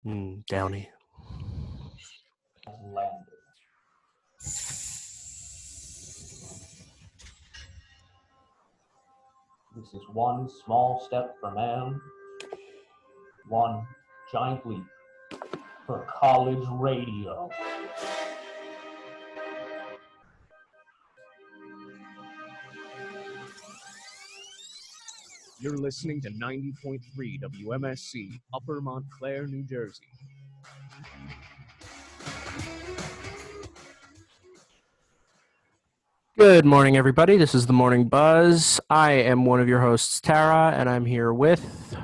Downey. Landed. This is one small step for man, one giant leap for college radio. You're listening to 90.3 WMSC, Upper Montclair, New Jersey. Good morning, everybody. This is the Morning Buzz. I am one of your hosts, Tara, and I'm here with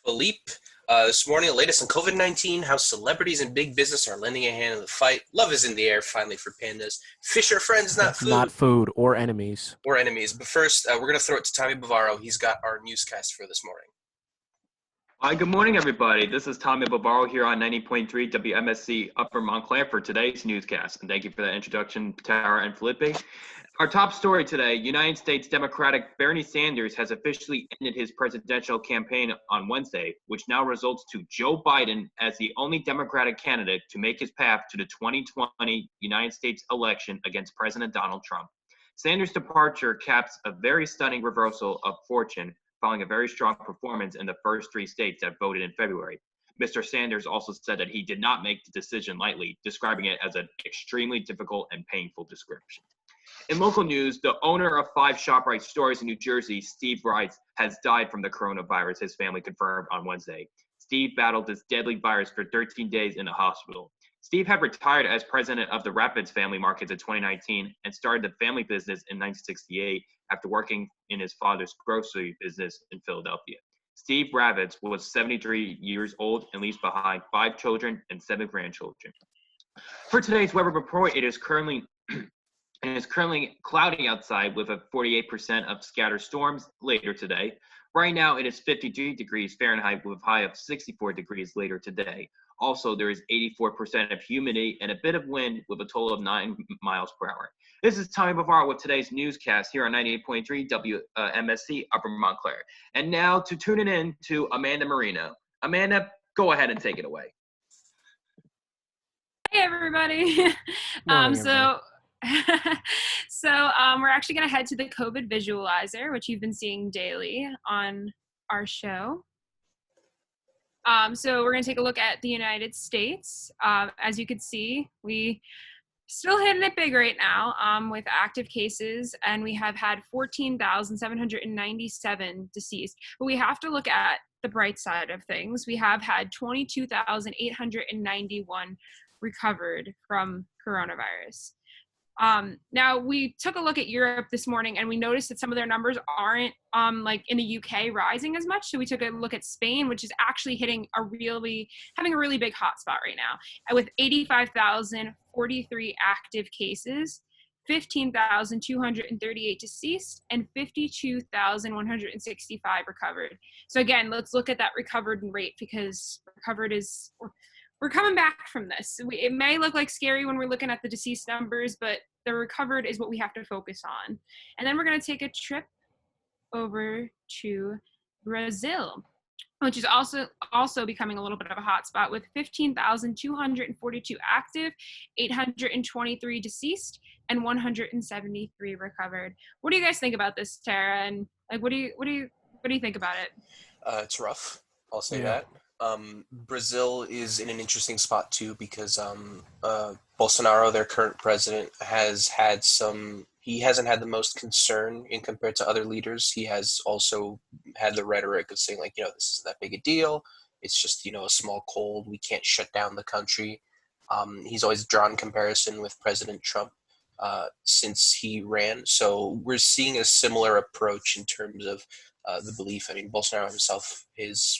Filipe. This morning, the latest on COVID-19, how celebrities and big business are lending a hand in the fight. Love is in the air, finally, for pandas. Fish are friends, not food. Not food or enemies. Or enemies. But first, we're going to throw it to Tommy Bavaro. He's got our newscast for this morning. Hi, good morning, everybody. This is Tommy Bavaro here on 90.3 WMSC Upper Montclair for today's newscast. And thank you for that introduction, Tara and Filipe. Our top story today, United States Democratic Bernie Sanders has officially ended his presidential campaign on Wednesday, which now results to Joe Biden as the only Democratic candidate to make his path to the 2020 United States election against President Donald Trump. Sanders' departure caps a very stunning reversal of fortune following a very strong performance in the first three states that voted in February. Mr. Sanders also said that he did not make the decision lightly, describing it as an extremely difficult and painful description. In local news, the owner of 5 ShopRite stores in New Jersey, Steve Rice, has died from the coronavirus, his family confirmed on Wednesday. Steve battled this deadly virus for 13 days in the hospital. Steve had retired as president of the Rapids Family Market in 2019 and started the family business in 1968 after working in his father's grocery business in Philadelphia. Steve Rapids was 73 years old and leaves behind 5 children and 7 grandchildren. For today's weather report, it is currently cloudy outside with a 48% of scattered storms later today. Right now, it is 53 degrees Fahrenheit with a high of 64 degrees later today. Also, there is 84% of humidity and a bit of wind with a total of 9 miles per hour. This is Tommy Bavaro with today's newscast here on 98.3 WMSC Upper Montclair. And now to tune it in to Amanda Marino. Amanda, go ahead and take it away. Hey, everybody. We're actually going to head to the COVID visualizer, which you've been seeing daily on our show. So we're going to take a look at the United States. As you can see, we still hitting it big right now with active cases, and we have had 14,797 deceased. But we have to look at the bright side of things. We have had 22,891 recovered from coronavirus. Now, we took a look at Europe this morning, and we noticed that some of their numbers aren't like in the UK rising as much. So we took a look at Spain, which is actually having a really big hotspot right now, with 85,043 active cases, 15,238 deceased, and 52,165 recovered. So again, let's look at that recovered rate, because we're coming back from this. It may look like scary when we're looking at the deceased numbers, but the recovered is what we have to focus on. And then we're going to take a trip over to Brazil, which is also becoming a little bit of a hotspot with 15,242 active, 823 deceased, and 173 recovered. What do you guys think about this, Tara? And like, what do you think about it? It's rough. I'll say that. Brazil is in an interesting spot too, because Bolsonaro, their current president, he hasn't had the most concern in compared to other leaders. He has also had the rhetoric of saying, like, this isn't that big a deal. It's just, a small cold. We can't shut down the country. He's always drawn comparison with President Trump since he ran. So we're seeing a similar approach in terms of the belief. I mean, Bolsonaro himself,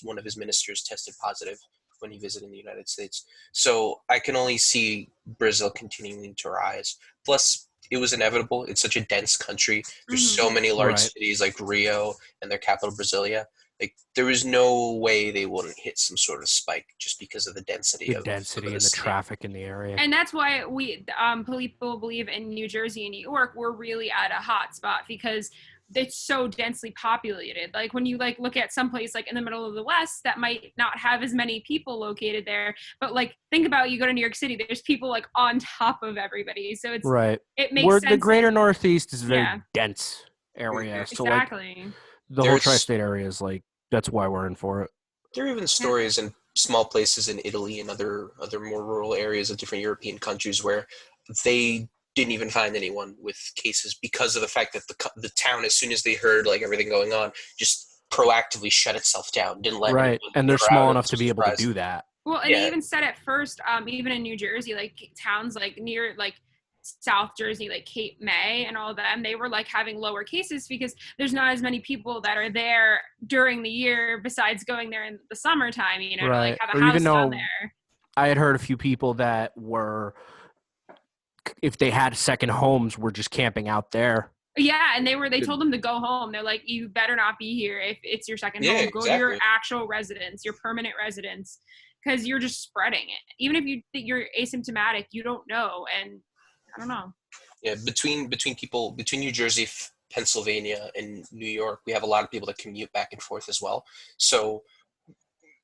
one of his ministers tested positive when he visited the United States. So I can only see Brazil continuing to rise. Plus, it was inevitable. It's such a dense country. There's so many large cities like Rio and their capital, Brasilia. Like, there was no way they wouldn't hit some sort of spike just because of the density and the traffic in the area. And that's why we people believe in New Jersey and New York, we're really at a hot spot, because it's so densely populated. Like when you like look at some place like in the middle of the West that might not have as many people located there, but like think about, you go to New York City, there's people like on top of everybody. So it's Right. it makes Where sense. the greater Northeast is a very Yeah. dense area. So Exactly. like the whole There's- tri-state area is like, that's why we're in for it. There are even stories in small places in Italy and other more rural areas of different European countries where they didn't even find anyone with cases because of the fact that the town, as soon as they heard like everything going on, just proactively shut itself down, didn't let Right. anyone And they're near small out. enough It to was be able to surprising. do that. Well, and Yeah. they even said at first, even in New Jersey, like towns like near like South Jersey, like Cape May and all of them, they were like having lower cases because there's not as many people that are there during the year besides going there in the summertime, you know, to Right. like have a Or house even down though there. I had heard a few people that were, if they had second homes, were just camping out there. Yeah, and they told them to go home. They're like, you better not be here if it's your second Yeah, home. Go to your exactly. actual residence, your permanent residence, because you're just spreading it. Even if you think you're asymptomatic, you don't know. And I don't know. Yeah, between New Jersey, Pennsylvania, and New York, we have a lot of people that commute back and forth as well. So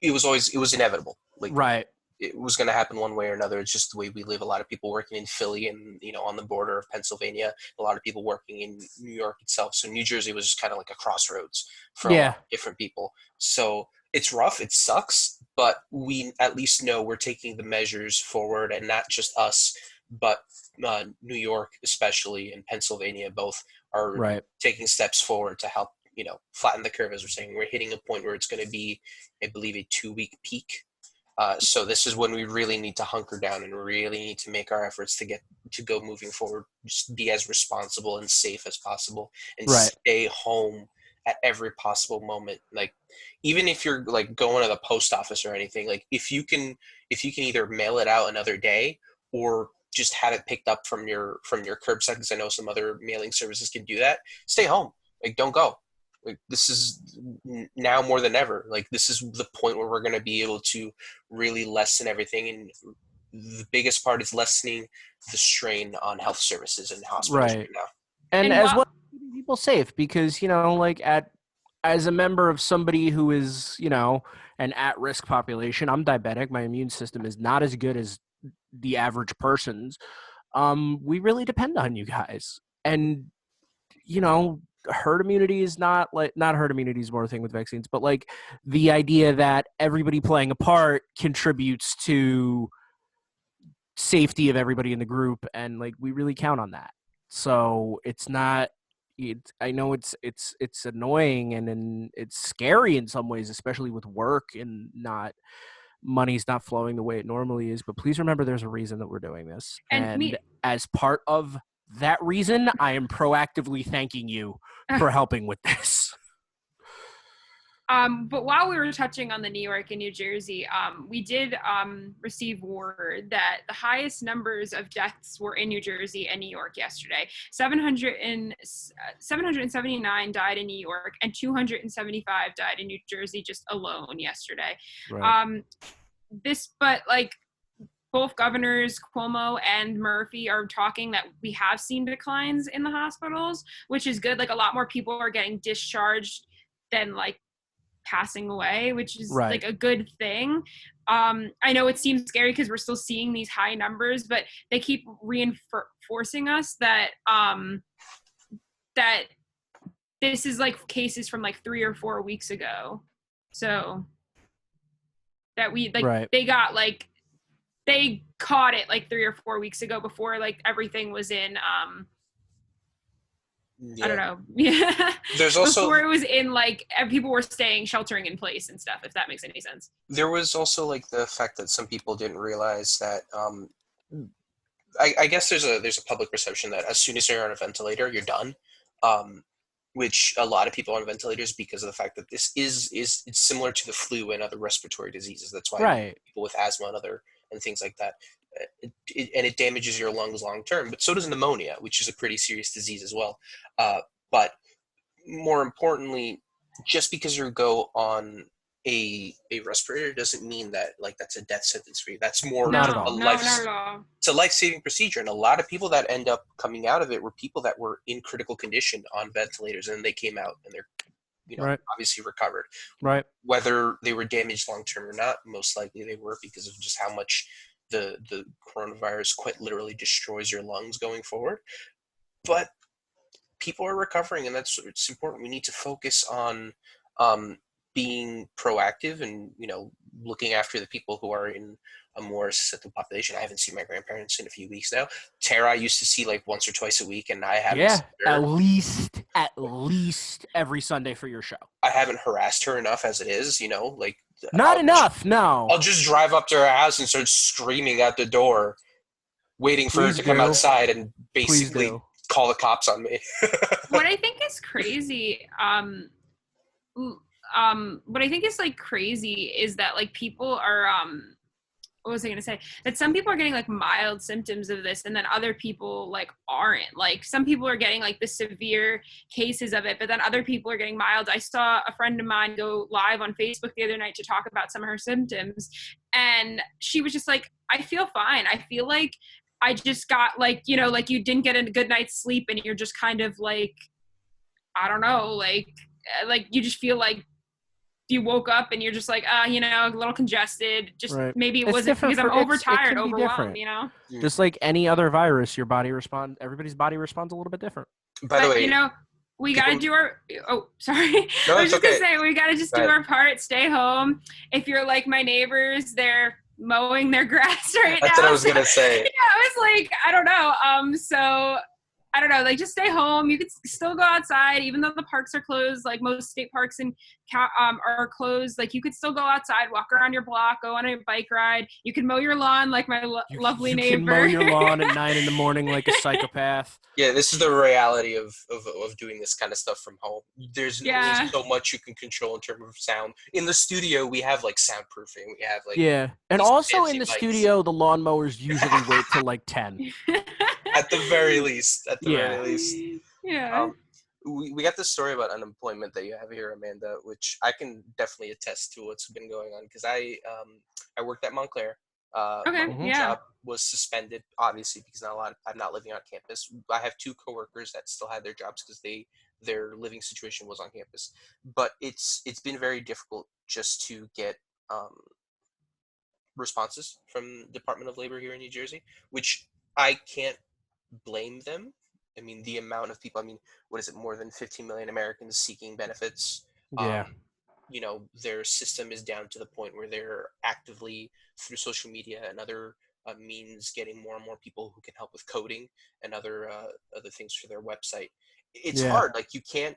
it was inevitable. Like Right. it was going to happen one way or another. It's just the way we live. A lot of people working in Philly and, on the border of Pennsylvania, a lot of people working in New York itself. So New Jersey was just kind of like a crossroads for a lot of different people. So it's rough. It sucks, but we at least know we're taking the measures forward, and not just us, but New York especially and Pennsylvania both are Right. taking steps forward to help, flatten the curve. As we're saying, we're hitting a point where it's going to be, I believe, a 2-week peak. So this is when we really need to hunker down and really need to make our efforts to go moving forward, just be as responsible and safe as possible, and Right. stay home at every possible moment. Like, even if you're like going to the post office or anything, like if you can either mail it out another day or just have it picked up from your curbside, because I know some other mailing services can do that. Stay home. Like, don't go. Like, this is now more than ever. Like, this is the point where we're going to be able to really lessen everything, and the biggest part is lessening the strain on health services and hospitals right now. And And as while- well, keeping people safe, because like as a member of somebody who is an at-risk population, I'm diabetic. My immune system is not as good as the average person's. We really depend on you guys, and herd immunity is not herd immunity is more a thing with vaccines, but like the idea that everybody playing a part contributes to safety of everybody in the group, and like we really count on that. So it's not. I know it's annoying and it's scary in some ways, especially with work and money's not flowing the way it normally is. But please remember, there's a reason that we're doing this, and as part of that reason, I am proactively thanking you for helping with this. But while we were touching on the New York and New Jersey, we did receive word that the highest numbers of deaths were in New Jersey and New York yesterday. 779 died in New York and 275 died in New Jersey just alone yesterday. Right. But like both governors, Cuomo and Murphy, are talking that we have seen declines in the hospitals, which is good. Like a lot more people are getting discharged than like passing away, which is like a good thing. I know it seems scary because we're still seeing these high numbers, but they keep reinforcing us that that this is like cases from like 3 or 4 weeks ago. So that we like they caught it like 3 or 4 weeks ago before like everything was in I don't know. Yeah. There's also before it was in like people were sheltering in place and stuff, if that makes any sense. There was also like the fact that some people didn't realize that I guess there's a public perception that as soon as you're on a ventilator, you're done. Which a lot of people on ventilators, because of the fact that this is it's similar to the flu and other respiratory diseases. That's why people with asthma and things like that, it damages your lungs long term. But so does pneumonia, which is a pretty serious disease as well. But more importantly, just because you go on a respirator doesn't mean that like that's a death sentence for you. That's more Not at No, all. no, not at all. it's a life-saving procedure, and a lot of people that end up coming out of it were people that were in critical condition on ventilators, and they came out and they're Right. obviously recovered. Right. Whether they were damaged long term or not, most likely they were, because of just how much the coronavirus quite literally destroys your lungs going forward. But people are recovering, and it's important. We need to focus on being proactive and looking after the people who are in a more susceptible population. I haven't seen my grandparents in a few weeks now. Tara I used to see like once or twice a week, and I haven't Yeah, seen her. at least every Sunday for your show. I haven't harassed her enough as it is, like Not enough, no. I'll just drive up to her house and start screaming at the door, waiting for her to come outside and basically call the cops on me. What I think is crazy, what I think is like crazy is that like people are what was I going to say? That some people are getting like mild symptoms of this, and then other people like aren't. Like some people are getting like the severe cases of it, but then other people are getting mild. I saw a friend of mine go live on Facebook the other night to talk about some of her symptoms, and she was just like, I feel fine. I feel like I just got like, like you didn't get a good night's sleep and you're just kind of like, I don't know, like you just feel like you woke up and you're just like, a little congested. Just right. Maybe it It's wasn't because I'm overtired, overwhelmed, Just like any other virus, everybody's body responds a little bit different. By the way, we got to do our, sorry. No, I was just okay. going to say, we got to just do our part, stay home. If you're like my neighbors, they're mowing their grass right now. That's what I was going to say. Yeah, I was like, I don't know. So I don't know, like just stay home. You could still go outside, even though the parks are closed. Like most state parks are closed. Like you could still go outside, walk around your block, go on a bike ride. You can mow your lawn like my lovely neighbor. You can mow your lawn at 9 a.m. like a psychopath. Yeah, this is the reality of doing this kind of stuff from home. There's only so much you can control in terms of sound. In the studio, we have like soundproofing. We have like and also in the studio, the lawnmowers usually wait till like 10. At the very least. Very least. Yeah. We got this story about unemployment that you have here, Amanda, which I can definitely attest to what's been going on, because I worked at Montclair. My job was suspended, obviously, because I'm not living on campus. I have 2 coworkers that still had their jobs because their living situation was on campus. But it's been very difficult just to get responses from Department of Labor here in New Jersey, which I can't blame them. I mean, the amount of people, what is it, more than 15 million Americans seeking benefits? Yeah. Their system is down to the point where they're actively, through social media and other means, getting more and more people who can help with coding and other things for their website. It's hard. Like you can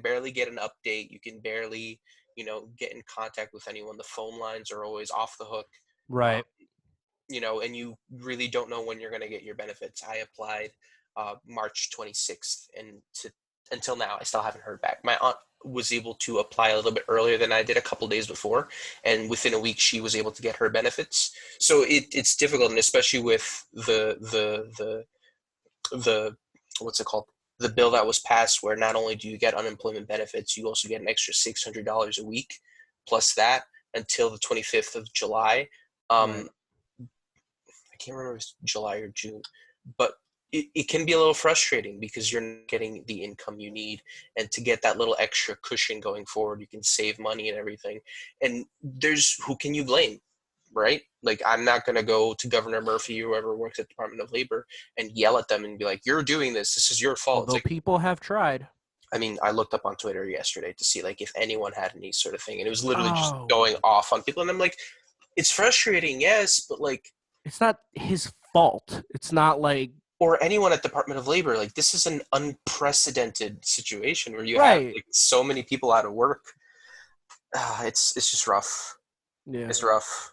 barely get an update. You can barely, get in contact with anyone. The phone lines are always off the hook. Right. And you really don't know when you're going to get your benefits. I applied March 26th, and until now, I still haven't heard back. My aunt was able to apply a little bit earlier than I did a couple days before, and within a week, she was able to get her benefits. So it's difficult, and especially with the what's it called? The bill that was passed, where not only do you get unemployment benefits, you also get an extra $600 a week, plus that until the 25th of July. I can't remember if it's July or June, but it can be a little frustrating because you're not getting the income you need, and to get that little extra cushion going forward, you can save money and everything. And who can you blame, right? Like, I'm not going to go to Governor Murphy or whoever works at the Department of Labor and yell at them and be like, you're doing this. This is your fault. Although people have tried. I looked up on Twitter yesterday to see like if anyone had any sort of thing, and it was literally just going off on people. And I'm like, it's frustrating, yes, but like, it's not his fault. It's not like, or anyone at Department of Labor. Like, this is an unprecedented situation where you have like, so many people out of work. It's just rough. Yeah, it's rough.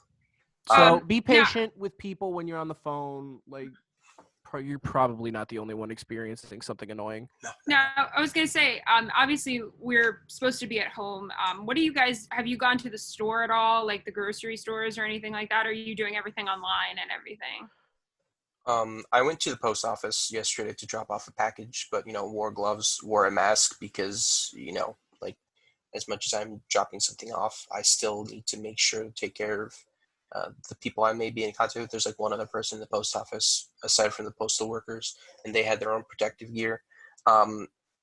So be patient with people when you're on the phone. Like, you're probably not the only one experiencing something annoying. No, I was going to say, obviously we're supposed to be at home. What do you guys, have you gone to the store at all, like the grocery stores or anything like that? Or are you doing everything online and everything? I went to the post office yesterday to drop off a package, but, wore gloves, wore a mask because, like, as much as I'm dropping something off, I still need to make sure to take care of the people I may be in contact with. There's like one other person in the post office aside from the postal workers, and they had their own protective gear.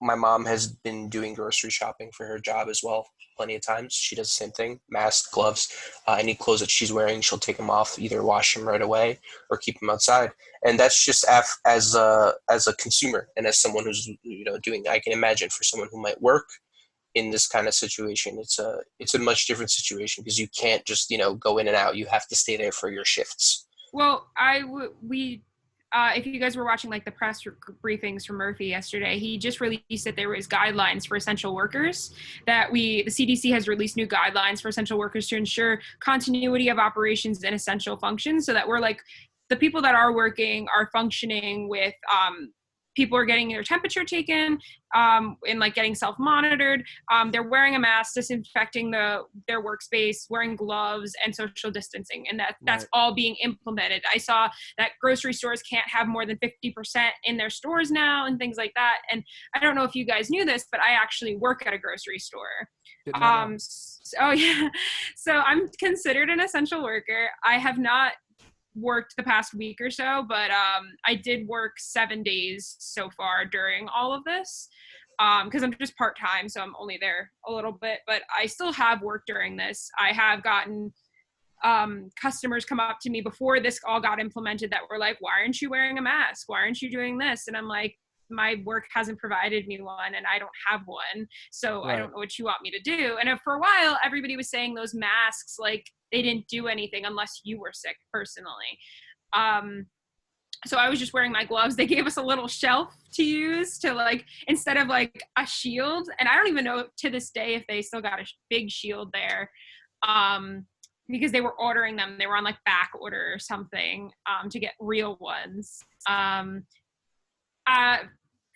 My mom has been doing grocery shopping for her job as well plenty of times. She does the same thing: mask, gloves, any clothes that she's wearing, she'll take them off, either wash them right away or keep them outside. And that's just as a consumer and as someone who's doing. I can imagine for someone who might work in this kind of situation, it's a much different situation because you can't just go in and out. You have to stay there for your shifts. Well, if you guys were watching like the press briefings from Murphy yesterday, he just released that there was guidelines for essential workers, that the CDC has released new guidelines for essential workers to ensure continuity of operations and essential functions, so that we're like, the people that are working are functioning with, people are getting their temperature taken, and like getting self-monitored. They're wearing a mask, disinfecting their workspace, wearing gloves, and social distancing. And that's all being implemented. I saw that grocery stores can't have more than 50% in their stores now and things like that. And I don't know if you guys knew this, but I actually work at a grocery store. So yeah, so I'm considered an essential worker. I have not worked the past week or so, but I did work 7 days so far during all of this, because I'm just part-time, so I'm only there a little bit, but I still have worked during this. I have gotten customers come up to me before this all got implemented that were like, why aren't you wearing a mask? Why aren't you doing this? And I'm like, my work hasn't provided me one and I don't have one, so I don't know what you want me to do. And for a while, everybody was saying those masks, like, they didn't do anything unless you were sick personally. So I was just wearing my gloves. They gave us a little shelf to use to, like, instead of like a shield. And I don't even know to this day if they still got a big shield there, because they were ordering them. They were on like back order or something, to get real ones.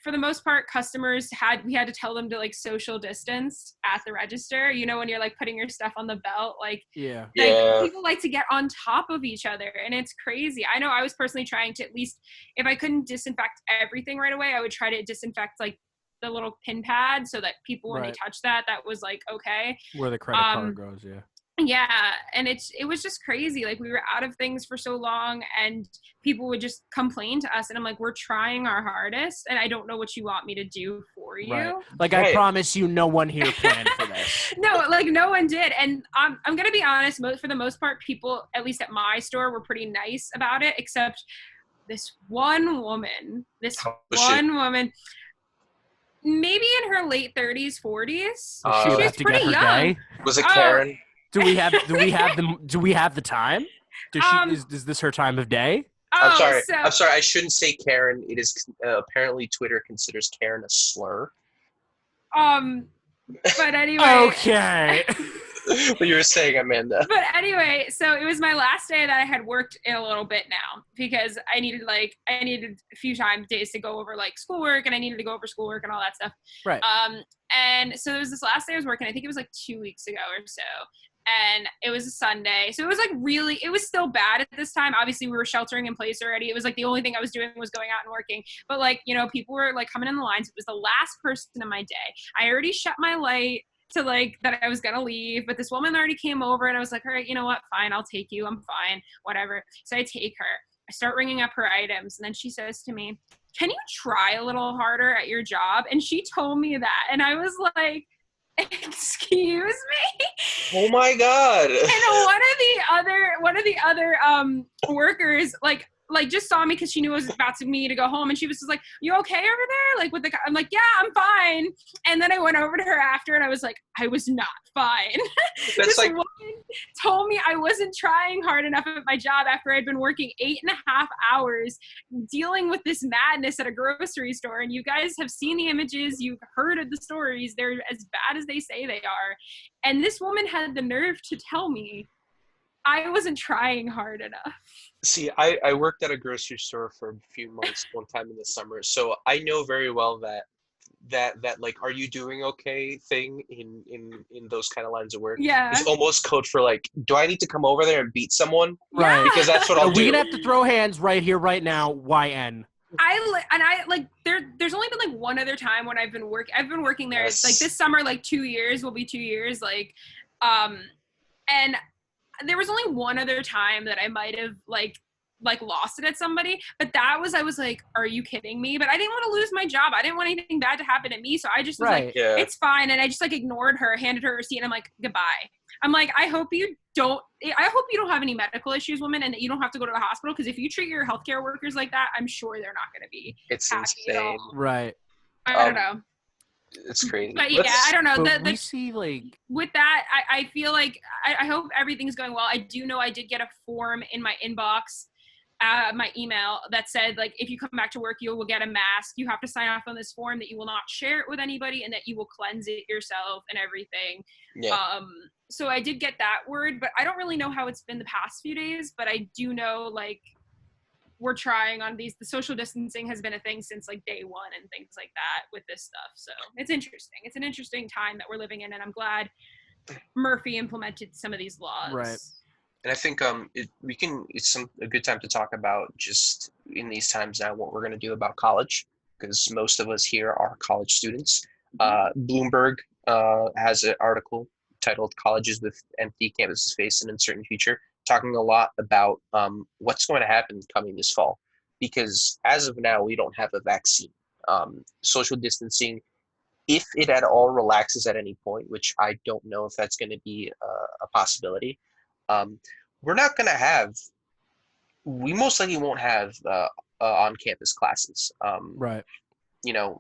For the most part, customers we had to tell them to like social distance at the register. When you're like putting your stuff on the belt, like, people like to get on top of each other, and it's crazy. I know I was personally trying to, at least if I couldn't disinfect everything right away, I would try to disinfect like the little pin pad so that people, when they touch that was like, okay. Where the credit card goes, yeah. Yeah, and it was just crazy. Like, we were out of things for so long, and people would just complain to us, and I'm like, we're trying our hardest, and I don't know what you want me to do for you. Right. Like, I promise you, no one here planned for this. No, like, no one did. And I'm gonna be honest, for the most part, people, at least at my store, were pretty nice about it, except this one woman, maybe in her late 30s, 40s. She was pretty young. Was it Karen? Do we have the time? Is this her time of day? I'm sorry. I shouldn't say Karen. It is apparently Twitter considers Karen a slur. But anyway. Okay. What you were saying, Amanda. But anyway, so it was my last day that I had worked in a little bit now, because I needed a few days to go over like schoolwork, and I needed to go over schoolwork and all that stuff. Right. And so it was this last day I was working. I think it was like 2 weeks ago or so. And it was a Sunday. So it was like it was still bad at this time. Obviously, we were sheltering in place already. It was like the only thing I was doing was going out and working. But like, people were like coming in the lines. It was the last person of my day. I already shut my light to like that I was going to leave. But this woman already came over, and I was like, all right, you know what? Fine, I'll take you. I'm fine. Whatever. So I take her. I start ringing up her items. And then she says to me, can you try a little harder at your job? And she told me that. And I was like, excuse me? Oh my God. And one of the other workers like just saw me because she knew it was about me to go home, and she was just like, you okay over there? Like, with the I'm like, yeah, I'm fine. And then I went over to her after, and I was like, I was not fine. This woman told me I wasn't trying hard enough at my job after I'd been working 8.5 hours dealing with this madness at a grocery store. And you guys have seen the images, you've heard of the stories. They're as bad as they say they are. And this woman had the nerve to tell me I wasn't trying hard enough. See, I worked at a grocery store for a few months one time in the summer, so I know very well that like, are you doing okay thing in those kind of lines of work. Yeah. It's almost code for like, do I need to come over there and beat someone? Right. Because that's what I'll do. We're gonna have to throw hands right here, right now. YN. There's only been like one other time when I've been working there. Yes. Like this summer, like 2 years will be 2 years. And there was only one other time that I might have like lost it at somebody, but I was like, are you kidding me? But I didn't want to lose my job. I didn't want anything bad to happen to me. So I just was like, it's fine. And I just like ignored her, handed her a receipt, and I'm like, goodbye. I'm like, I hope you don't have any medical issues, woman, and that you don't have to go to the hospital, because if you treat your healthcare workers like that, I'm sure they're not going to be happy insane. at all. Right. I don't know. It's crazy. But yeah, I don't know. We see like with that, I feel like I hope everything's going well. I do know I did get a form in my inbox, my email, that said, like, if you come back to work, you will get a mask. You have to sign off on this form that you will not share it with anybody and that you will cleanse it yourself and everything. Yeah. So I did get that word, but I don't really know how it's been the past few days, but I do know, like, we're trying on these. The social distancing has been a thing since like day one and things like that with this stuff. So it's interesting. It's an interesting time that we're living in, and I'm glad Murphy implemented some of these laws. Right. And I think it's a good time to talk about, just in these times now, what we're going to do about college, because most of us here are college students. Bloomberg has an article titled "Colleges with Empty Campuses Face an Uncertain Future," talking a lot about what's going to happen coming this fall, because as of now, we don't have a vaccine. Social distancing, if it at all relaxes at any point, which I don't know if that's going to be a possibility, we most likely won't have on-campus classes. right. You know,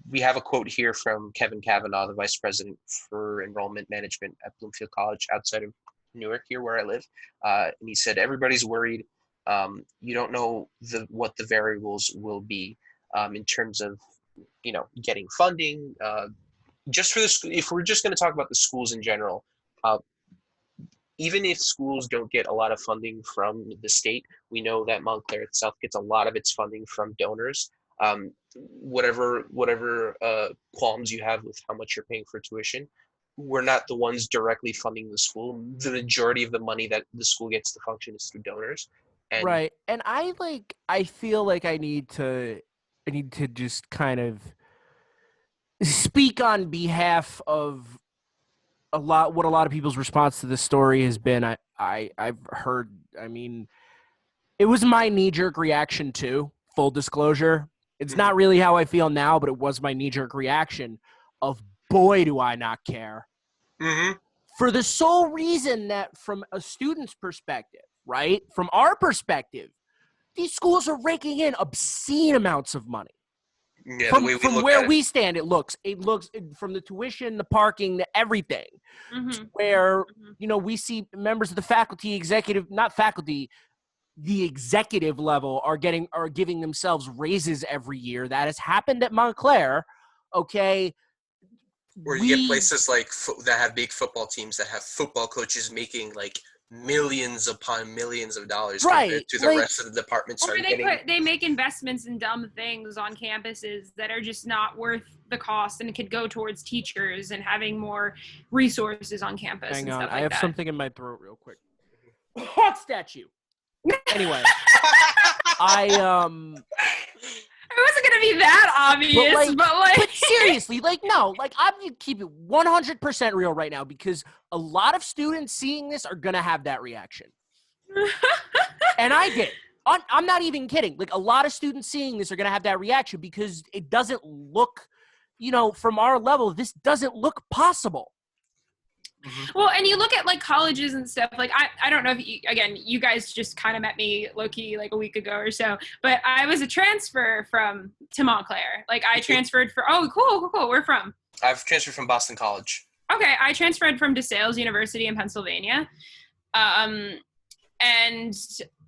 we have a quote here from Kevin Kavanaugh, the vice president for enrollment management at Bloomfield College outside of Newark, here where I live, and he said, everybody's worried. You don't know what the variables will be in terms of, you know, getting funding. Just for the school, if we're just going to talk about the schools in general, even if schools don't get a lot of funding from the state, we know that Montclair itself gets a lot of its funding from donors. Whatever qualms you have with how much you're paying for tuition, we're not the ones directly funding the school. The majority of the money that the school gets to function is through donors. And right. And I feel like I need to just kind of speak on behalf of what a lot of people's response to this story has been. I've heard, I mean, it was my knee-jerk reaction too, full disclosure. It's not really how I feel now, but it was my knee-jerk reaction of, boy, do I not care. Mm-hmm. For the sole reason that from a student's perspective, right, from our perspective, these schools are raking in obscene amounts of money. Yeah, from where we stand, it looks from the tuition, the parking, the everything. Mm-hmm. Where, you know, we see members of the faculty, the executive level are giving themselves raises every year. That has happened at Montclair. Okay. Or you get places like that have big football teams that have football coaches making like millions upon millions of dollars compared to the rest of the departments. Or they make investments in dumb things on campuses that are just not worth the cost, and it could go towards teachers and having more resources on campus. Hang and on, stuff I like have that. something in my throat real quick. Hot statue. Anyway, It wasn't gonna be that obvious, but seriously, no, I'm gonna keep it 100% real right now, because a lot of students seeing this are gonna have that reaction, and I did. I'm not even kidding. Like, a lot of students seeing this are gonna have that reaction because it doesn't look, you know, from our level, this doesn't look possible. Mm-hmm. Well, and you look at like colleges and stuff, like I don't know if you guys just kind of met me low-key like a week ago or so, but I was a transfer to Montclair. Like, I transferred cool. Where from? I've transferred from Boston College. Okay, I transferred from DeSales University in Pennsylvania. And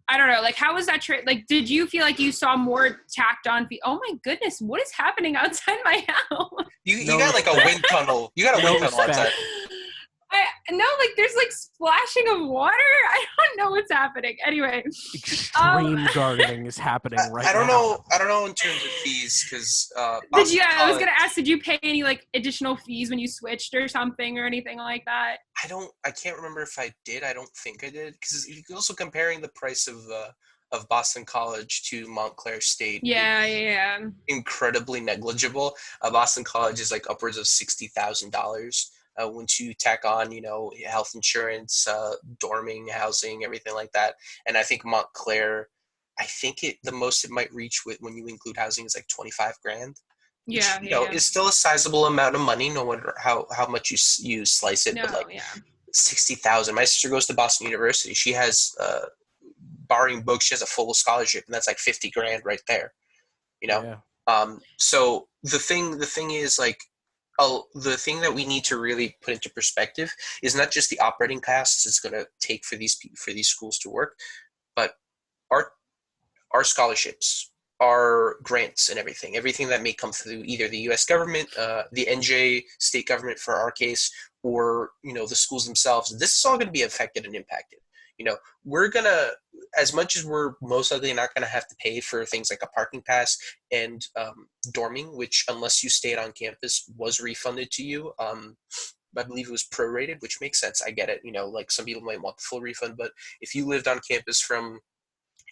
I don't know, like, how was that like, did you feel like you saw more tacked on oh my goodness, what is happening outside my house? You got like a wind tunnel. You got a wind tunnel outside. No, like, there's like splashing of water. I don't know what's happening. Anyway, extreme gardening is happening right now. I don't know in terms of fees, because I was gonna ask, did you pay any like additional fees when you switched or something or anything like that? I can't remember if I did. I don't think I did, because you're also comparing the price of of Boston College to Montclair State Yeah. incredibly negligible. Boston College is like upwards of $60,000. Once you tack on, health insurance, dorming, housing, everything like that. And I think Montclair, the most it might reach when you include housing is like 25 grand. Which, is still a sizable amount of money, no matter how much you slice it. No, but like yeah. 60,000. My sister goes to Boston University. She has, barring books, she has a full scholarship, and that's like 50 grand right there. Yeah. So the thing is like, the thing that we need to really put into perspective is not just the operating costs it's going to take for these schools to work, but our scholarships, our grants, and everything that may come through either the U.S. government, the NJ state government for our case, or the schools themselves. This is all going to be affected and impacted. We're gonna, as much as we're most likely not gonna have to pay for things like a parking pass and dorming, which unless you stayed on campus was refunded to you. I believe it was prorated, which makes sense. I get it. Like some people might want the full refund, but if you lived on campus from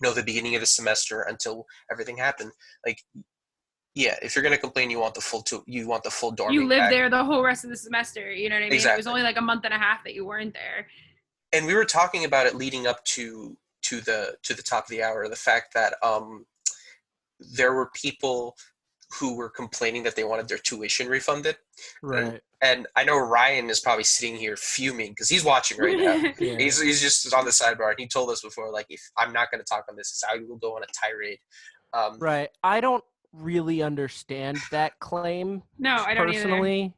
the beginning of the semester until everything happened, like, yeah, if you're gonna complain, you want the full dorming. You lived there the whole rest of the semester. You know what I mean? Exactly. It was only like a month and a half that you weren't there. And we were talking about it leading up to the top of the hour, the fact that there were people who were complaining that they wanted their tuition refunded. Right. And I know Ryan is probably sitting here fuming because he's watching right now. Yeah. He's just on the sidebar, and he told us before, like, if I'm not going to talk on this, I will go on a tirade. Right. I don't really understand that claim. No, I don't personally.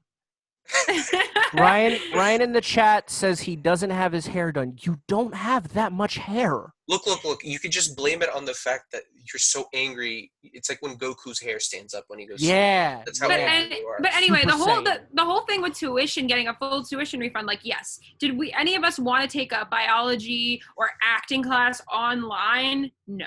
Ryan in the chat says he doesn't have his hair done. You don't have that much hair. Look. You could just blame it on the fact that you're so angry. It's like when Goku's hair stands up when he goes. Yeah. That's how angry you are. But anyway, Super the whole thing with tuition, getting a full tuition refund, like, yes. Did any of us want to take a biology or acting class online? No.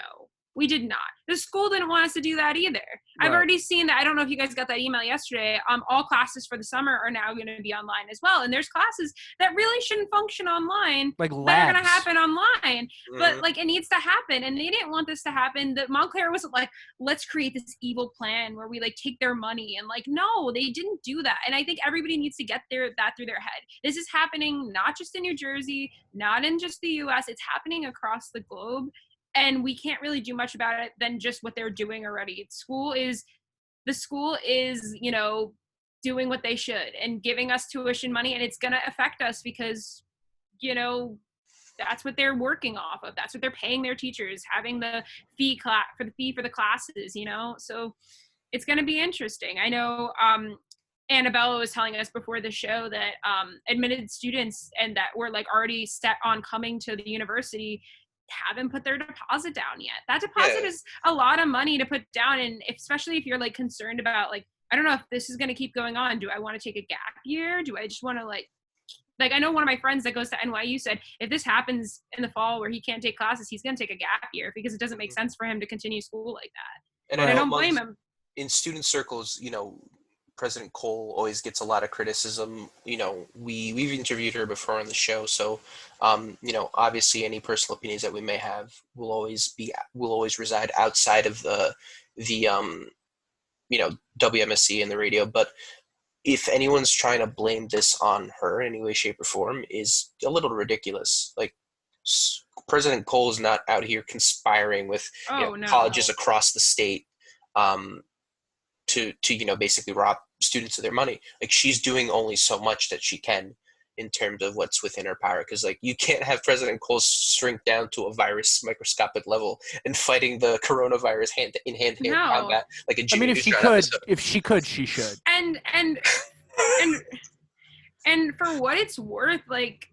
We did not. The school didn't want us to do that either. Right. I've already seen that. I don't know if you guys got that email yesterday. All classes for the summer are now going to be online as well. And there's classes that really shouldn't function online. Like labs. That are going to happen online. Mm-hmm. But like, it needs to happen. And they didn't want this to happen. The Montclair wasn't like, let's create this evil plan where we like take their money. And like, no, they didn't do that. And I think everybody needs to get that through their head. This is happening not just in New Jersey, not in just the US. It's happening across the globe. And we can't really do much about it than just what they're doing already. The school is, doing what they should and giving us tuition money, and it's going to affect us because, that's what they're working off of. That's what they're paying their teachers, having the fee for the classes, So it's going to be interesting. I know Annabella was telling us before the show that admitted students and that were like already set on coming to the university haven't put their deposit down yet. That deposit is a lot of money to put down, and especially if you're like concerned about like, I don't know if this is going to keep going on. Do I want to take a gap year? Do I just want to like I know one of my friends that goes to NYU said if this happens in the fall where he can't take classes, he's going to take a gap year because it doesn't make sense for him to continue school like that. And I don't blame him. In student circles, President Grohl always gets a lot of criticism. We've interviewed her before on the show, so obviously any personal opinions that we may have will always reside outside of the WMSC and the radio. But if anyone's trying to blame this on her in any way, shape, or form, is a little ridiculous. Like, President Grohl is not out here conspiring with colleges across the state to basically rob students of their money. Like, she's doing only so much that she can in terms of what's within her power, because like, you can't have President Grohl shrink down to a virus microscopic level and fighting the coronavirus hand in hand combat like a Jimmy. I mean, if she could, she should. And for what it's worth, like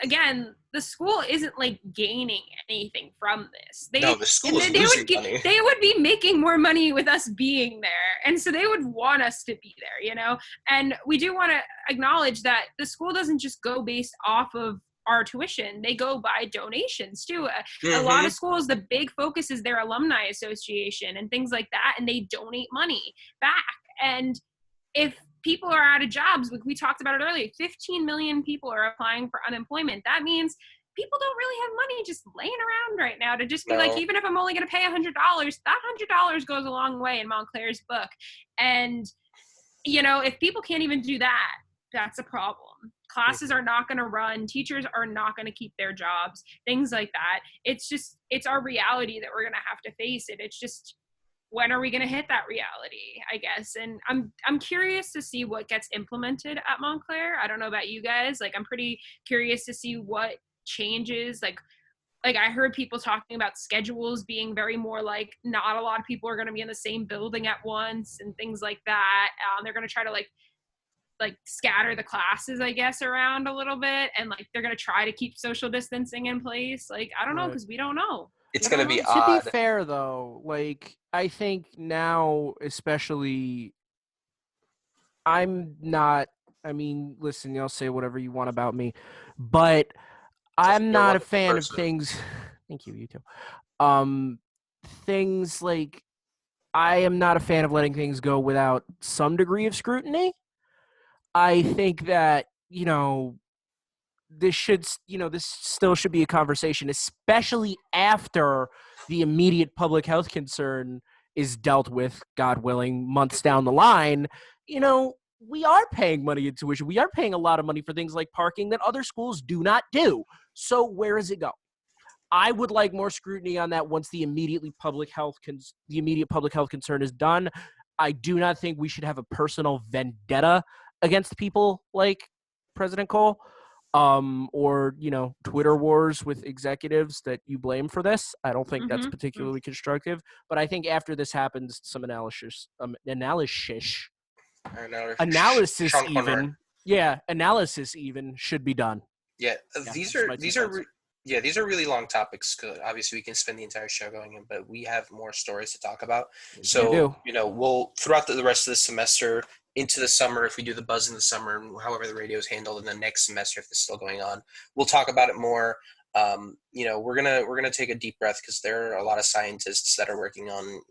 again, the school isn't like gaining anything from this. The school is losing money. They would be making more money with us being there, and so they would want us to be there, And we do want to acknowledge that the school doesn't just go based off of our tuition; they go by donations too. A lot of schools, the big focus is their alumni association and things like that, and they donate money back. And if people are out of jobs, like we talked about it earlier, 15 million people are applying for unemployment. That means people don't really have money just laying around right now to just be like, No. even if I'm only going to pay $100, that $100 goes a long way in Montclair's book. And, you know, if people can't even do that, that's a problem. Classes are not going to run. Teachers are not going to keep their jobs, things like that. It's just, it's our reality that we're going to have to face it. It's just, when are we going to hit that reality, I guess? And I'm curious to see what gets implemented at Montclair. I don't know about you guys. Like, I'm pretty curious to see what changes. Like I heard people talking about schedules being very more like, not a lot of people are going to be in the same building at once and things like that. They're going to try to like scatter the classes, I guess, around a little bit, and like they're going to try to keep social distancing in place. Like, I don't know, because we don't know. It's going to be To odd. be fair, though, like, I think now, especially, I'm not, I mean, listen, you'll say whatever you want about me, but I'm You're a not a wonderful fan of person. things. Thank you, you too. Things like, I am not a fan of letting things go without some degree of scrutiny. I think that, this still should be a conversation, especially after the immediate public health concern is dealt with, God willing, months down the line. We are paying money in tuition. We are paying a lot of money for things like parking that other schools do not do. So where does it go? I would like more scrutiny on that once the immediate public health concern is done. I do not think we should have a personal vendetta against people like President Cole, or Twitter wars with executives that you blame for this. I don't think that's particularly constructive. But I think after this happens, some analysis even should be done. Yeah, these are really long topics. Obviously, we can spend the entire show going in, but we have more stories to talk about. So, we'll throughout the rest of the semester into the summer, if we do the buzz in the summer, and however the radio is handled in the next semester, if this is still going on, we'll talk about it more. We're gonna take a deep breath because there are a lot of scientists that are working on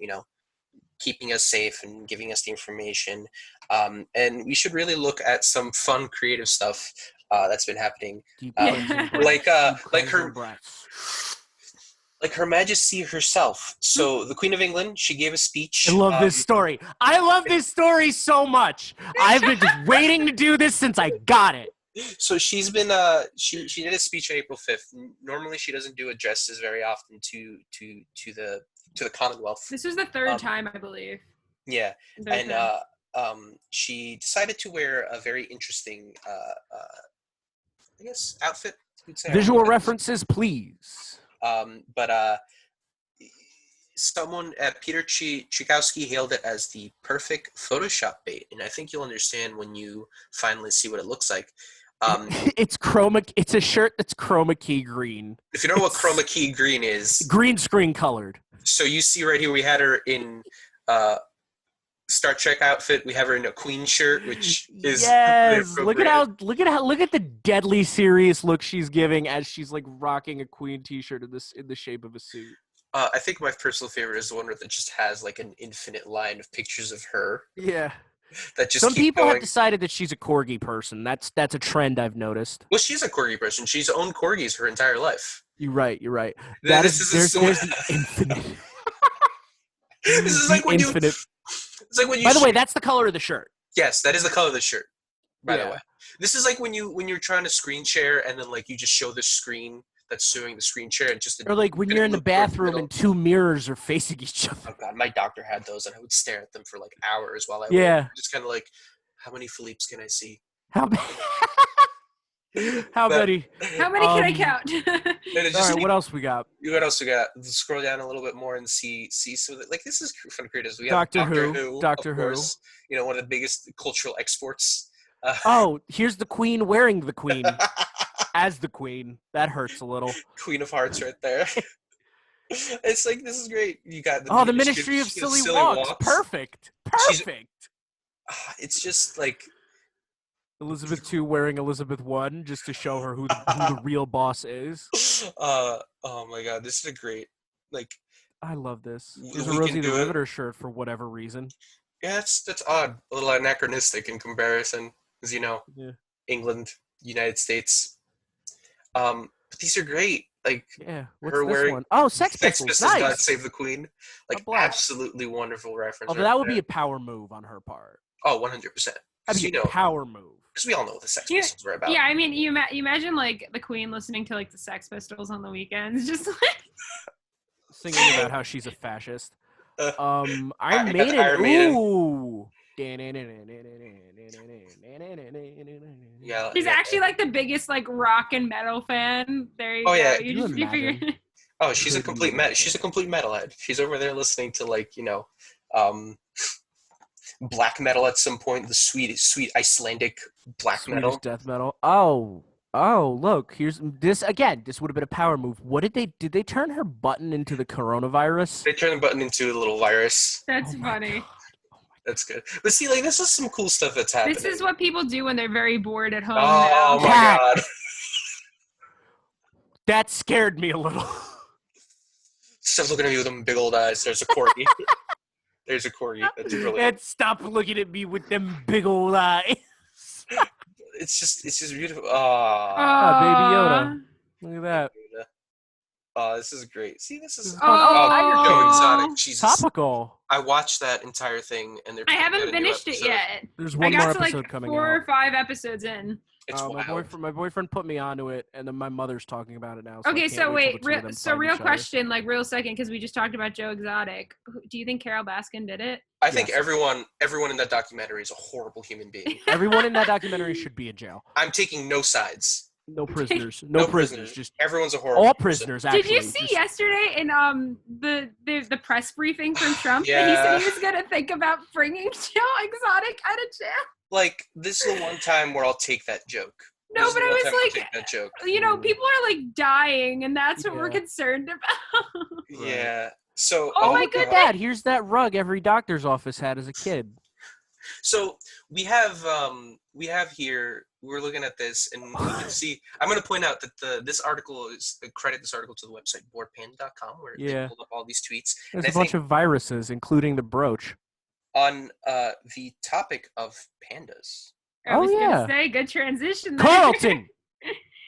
keeping us safe and giving us the information. And we should really look at some fun, creative stuff that's been happening. Like Her Majesty herself. So the Queen of England, she gave a speech. I love this story. I love this story so much. I've been just waiting to do this since I got it. So she's been she did a speech on April 5th. Normally she doesn't do addresses very often to the Commonwealth. This was the third time, I believe. Yeah, and she decided to wear a very interesting, I guess, outfit. Visual references, please. But someone, Peter Tchaikovsky, hailed it as the perfect Photoshop bait, and I think you'll understand when you finally see what it looks like. It's a shirt that's chroma key green. If you don't know what chroma key green is, green screen colored. So you see right here, we had her in Star Trek outfit. We have her in a Queen shirt, which is yes. Look at the deadly serious look she's giving as she's like rocking a Queen T-shirt in the shape of a suit. I think my personal favorite is the one that just has like an infinite line of pictures of her. Yeah. That just some people have decided that she's a corgi person. That's a trend I've noticed. Well, she's a corgi person. She's owned corgis her entire life. You're right. There's the infinite. This is like when infinite. It's like when you. By the way, that's the color of the shirt. Yes, that is the color of the shirt. By the way, this is like when you're trying to screen share and then like you just show the screen that's showing the screen share and just. Or like when you're in the bathroom and two mirrors are facing each other. Oh god, my doctor had those and I would stare at them for like hours while I just kind of like, how many Filipes can I see? How many? How many can I count? All right, what else we got? Scroll down a little bit more and see. So that, like this is fun creators. We have Doctor Who, of course. One of the biggest cultural exports. Here's the Queen wearing the Queen as the Queen. That hurts a little. Queen of Hearts, right there. It's like this is great. You got the Ministry of Silly Walks. Perfect. It's just like. Elizabeth II wearing Elizabeth I just to show her who the real boss is. Oh my god, this is a great I love this. There's a Rosie the Riveter shirt for whatever reason. Yeah, that's odd. A little anachronistic in comparison, as England, United States. But these are great. Like Yeah. What's her this wearing one? Oh, Sex Sex Pistols. Pistols, God Nice. Save the Queen. Like blast. absolutely wonderful reference. Although that would be a power move on her part. Oh, 100%. That'd be a power move. Because we all know what the Sex Pistols were about. Yeah, I mean, you imagine like the Queen listening to like the Sex Pistols on the weekends, just like Singing about how she's a fascist. Iron Iron Maiden. Maiden. Ooh. Yeah, she's actually like the biggest like rock and metal fan. There you Oh, go. yeah. Can you You figure. imagine? Oh, she's a Could complete you she's a complete metalhead. She's over there listening to like, black metal at some point, the sweet Icelandic black Swedish metal. death metal. Oh, look, here's this again. This would have been a power move. What did they turn her button into the coronavirus? They turn the button into a little virus. That's Oh my funny. God. That's good. But see, like, this is some cool stuff that's happening. This is what people do when they're very bored at home. Oh now. my Cat. God. That scared me a little. Stop looking at me with them big old eyes. There's a corgi. There's a corgi. That's brilliant. And stop looking at me with them big old eyes. It's just beautiful. Baby Yoda. Look at that. Oh, this is great. See, this is Oh. Joe Exotic. Jesus. Topical. I watched that entire thing, and they're. I haven't putting out a new finished it episode. yet. There's I one more got to episode like coming 4 out. or 5 episodes in. It's wild. My boyfriend put me onto it, and then my mother's talking about it now. So I Okay, can't so wait wait, till the two of them so find real each other. question, like real second, because we just talked about Joe Exotic. Do you think Carol Baskin did it? I think Yes. everyone in that documentary is a horrible human being. Everyone in that documentary should be in jail. I'm taking no sides. No prisoners. No prisoners. Just everyone's a horrible. all person. prisoners. Actually. Did you see yesterday in the press briefing from Trump that he Yeah. said he was gonna think about bringing Joe Exotic out of jail? Like, this is the one time where I'll take that joke. No, This is but the I one was time I'll like, take that joke. you know, people are like dying, and that's what we're Yeah. concerned about. Yeah. So. Oh my look at goodness. that! Here's that rug every doctor's office had as a kid. So we have here. We're looking at this, and you can see. I'm going to point out that this article is credit this article to the website boardpanda.com, where they Yeah. pulled up all these tweets. There's And a bunch of viruses, including the brooch. on the topic of pandas. I was yeah. gonna say good transition. there. Carlton.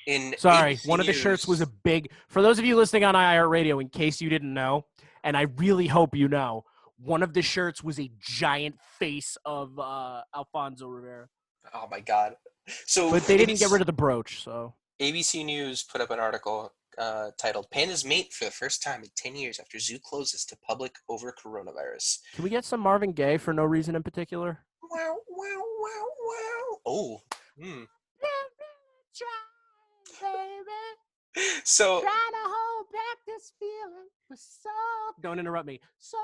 In Sorry, ABC one of the shirts was a News- big. For those of you listening on iHeartRadio, in case you didn't know, and I really hope you know, one of the shirts was a giant face of Alfonso Rivera. Oh my God! So, But they didn't get rid of the brooch, so. ABC News put up an article titled "Pandas Mate for the First Time in 10 Years After Zoo Closes to Public Over Coronavirus." Can we get some Marvin Gaye for no reason in particular? Wow! Wow! Wow! Wow! Oh. Hmm. So. Trying to hold back this feeling for so. Don't interrupt me. So.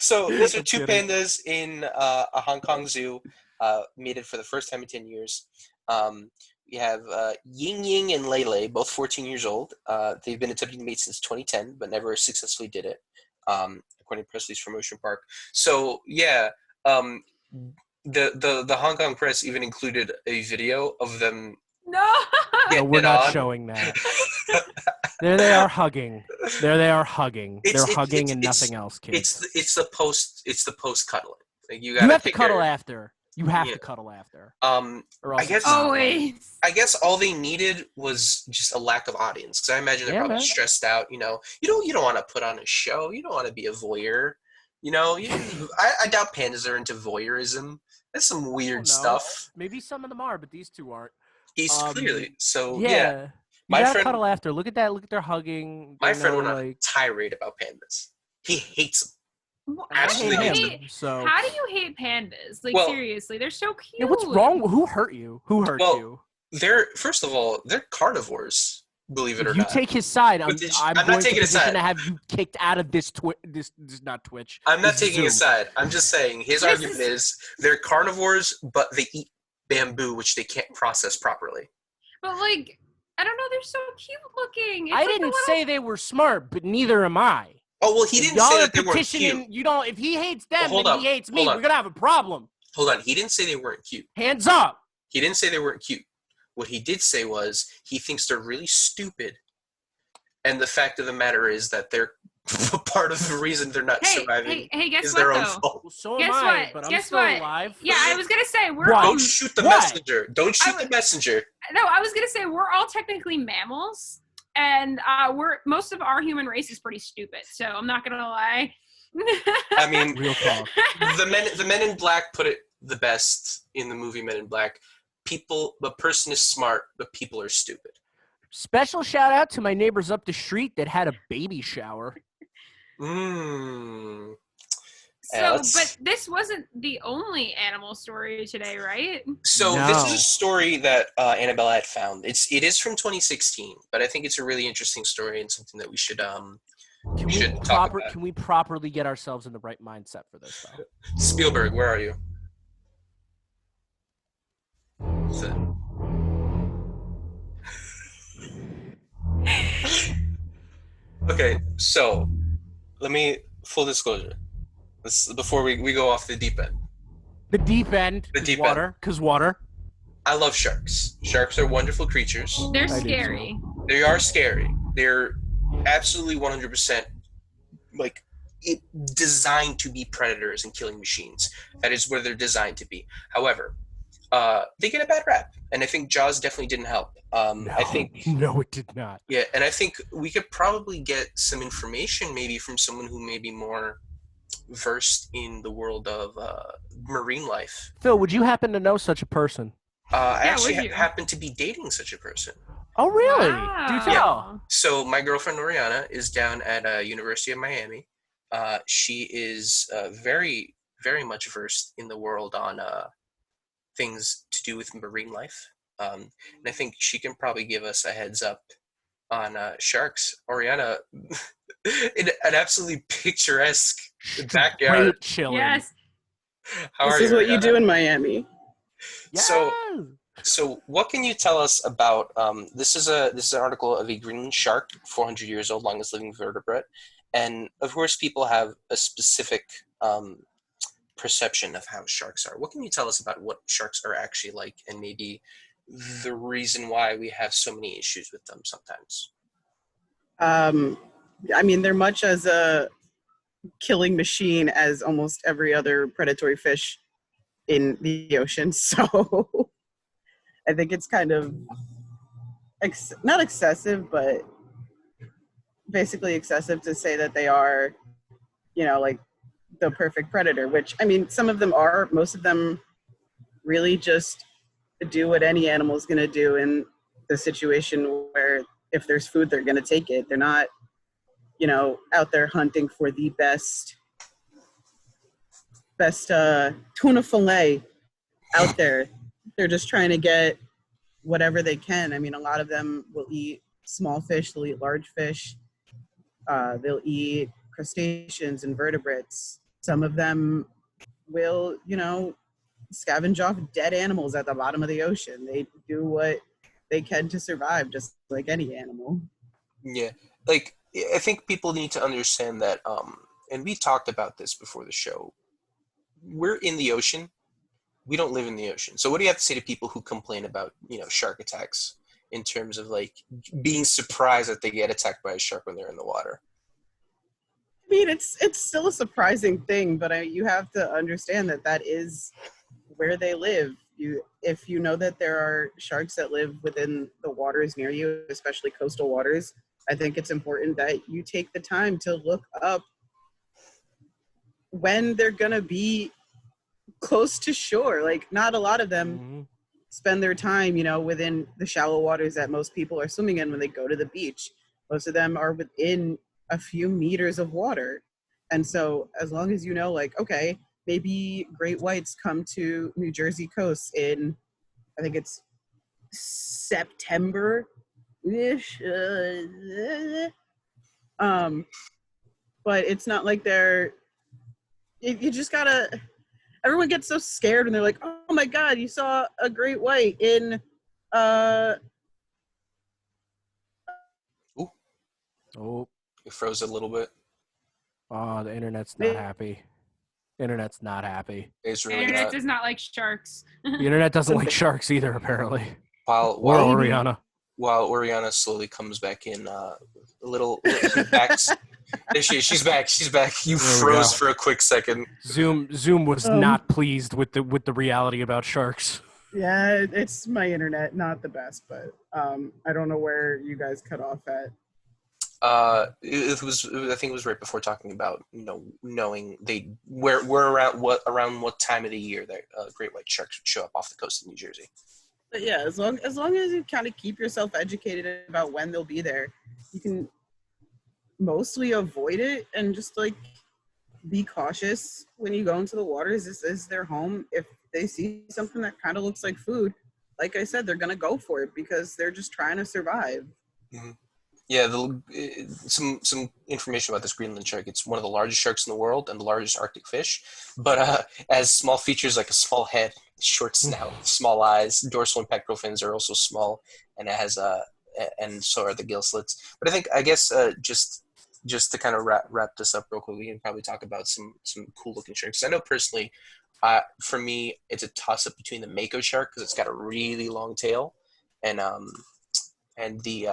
So these are two Kidding. pandas in a Hong Kong zoo, mated for the first time in 10 years. We have Ying Ying and Lei Lei, both 14 years old. They've been attempting to mate since 2010, but never successfully did it, according to press release from Ocean Park. So yeah, the Hong Kong press even included a video of them. No. No, getting we're it not on. showing that. There they are hugging. There they are hugging. It's- They're hugging it's- and it's- nothing else, kids. It's the post cuddling. Like you You have to take cuddle care- after. You have Yeah. to cuddle after. I Or else guess- it's not right. Always. I guess all they needed was just a lack of audience, because I imagine they're Yeah, probably man. stressed out. You don't want to put on a show. You don't want to be a voyeur. I doubt pandas are into voyeurism. That's some weird know. stuff. Maybe some of them are, but these two aren't. He's clearly so. Yeah. Yeah, You My gotta friend- cuddle after. Look at that. Look at their hugging. my You friend know, went on a like, tirade about pandas. He hates them. I Absolutely hate hates him. them. So How do you hate pandas? Like Well- seriously, they're so cute. yeah, what's wrong? Who hurt you? Who hurt Well, you? First of all, they're carnivores. Believe it or If you not. take his side, I'm I'm not going to taking his petition side. to have you kicked out of this not Twitch. I'm not this taking his Zoom. side. I'm just saying his This argument is they're carnivores, but they eat bamboo, which they can't process properly. But like, I don't know. They're so cute looking. It's I like a didn't little- say they were smart, but neither am I. Oh well, he didn't Y'all say are that they weren't petitioning. cute. You don't. If he hates them, Well, hold then up, he hates me. hold on. We're gonna have a problem. Hold on, he didn't say they weren't cute. Hands up. He didn't say they weren't cute. What he did say was he thinks they're really stupid. And the fact of the matter is that they're part of the reason they're not surviving guess is what, their own though? fault. Well, so Guess am I, what? but I'm Guess still what? alive. Yeah, I was gonna say we're What? all. Don't shoot the What? messenger. Don't shoot the messenger. No, I was gonna say we're all technically mammals, and most of our human race is pretty stupid. So I'm not gonna lie. I mean, Real talk. the Men in Black put it the best in the movie Men in Black. The person is smart, but people are stupid. Special shout out to my neighbors up the street that had a baby shower. But this wasn't the only animal story today, right? So No. this is a story that Annabella had found. It is from 2016, but I think it's a really interesting story and something that we should talk about. Can we properly get ourselves in the right mindset for this, though? Spielberg, where are you? Okay, so full disclosure. Before we go off the deep end. The deep end. The deep water, because water. I love sharks. Sharks are wonderful creatures. They're scary. They are scary. They're absolutely 100% designed to be predators and killing machines. That is where they're designed to be. However, they get a bad rap, and I think Jaws definitely didn't help. No, it did not. Yeah, and I think we could probably get some information maybe from someone who may be more versed in the world of marine life. Phil, would you happen to know such a person? I actually happen to be dating such a person. Oh, really? Wow. Do tell. Yeah. So my girlfriend Oriana is down at University of Miami. She is very, very much versed in the world on things to do with marine life. And I think she can probably give us a heads up on sharks. Oriana, in an absolutely picturesque backyard. Great chilling. Yes. This is what you do in Miami. Yes. So what can you tell us about this is an article of a Greenland shark, 400 years old, longest living vertebrate, and of course people have a specific perception of how sharks are. What can you tell us about what sharks are actually like, and maybe the reason why we have so many issues with them sometimes? I mean, they're much as a killing machine as almost every other predatory fish in the ocean. So I think it's kind of not excessive, but basically excessive to say that they are, like the perfect predator, which, I mean, some of them are. Most of them really just do what any animal is going to do in the situation where if there's food, they're going to take it. They're not, out there hunting for the best tuna fillet out there. They're just trying to get whatever they can. I mean, a lot of them will eat small fish, they'll eat large fish, they'll eat crustaceans and vertebrates. Some of them will, scavenge off dead animals at the bottom of the ocean. They do what they can to survive, just like any animal. Yeah, I think people need to understand that, and we talked about this before the show. We're in the ocean. We don't live in the ocean. So what do you have to say to people who complain about, shark attacks in terms of being surprised that they get attacked by a shark when they're in the water? I mean, it's still a surprising thing, but you have to understand that is where they live. If you know that there are sharks that live within the waters near you, especially coastal waters, I think it's important that you take the time to look up when they're going to be close to shore. Not a lot of them spend their time, within the shallow waters that most people are swimming in when they go to the beach. Most of them are within a few meters of water. And so as long as okay, maybe great whites come to New Jersey coast in, I think it's September-ish. But it's not like you just gotta, everyone gets so scared and they're like, oh my God, you saw a great white in, Oh, It froze a little bit. oh, the internet's not happy. Internet's not happy. It's The really internet not. does not like sharks. The internet doesn't like sharks either, apparently. While Oriana. Oriana slowly comes back in, There she's back. She's back. You There we froze go. for a quick second. Zoom was Um, not pleased with the reality about sharks. Yeah, it's my internet, not the best, but I don't know where you guys cut off at. It was. I think it was right before talking about knowing where around what time of the year that great white sharks would show up off the coast of New Jersey. But yeah, as long as you kind of keep yourself educated about when they'll be there, you can mostly avoid it and just like be cautious when you go into the waters. This is their home. If they see something that kind of looks like food, like I said, they're gonna go for it because they're just trying to survive. Mm-hmm. Yeah, some information about this Greenland shark. It's one of the largest sharks in the world and the largest Arctic fish, but has small features like a small head, short snout, small eyes. Dorsal and pectoral fins are also small, and it has and so are the gill slits. But I guess just to kind of wrap this up real quick, we can probably talk about some cool looking sharks. I know personally, for me, it's a toss up between the mako shark because it's got a really long tail, and the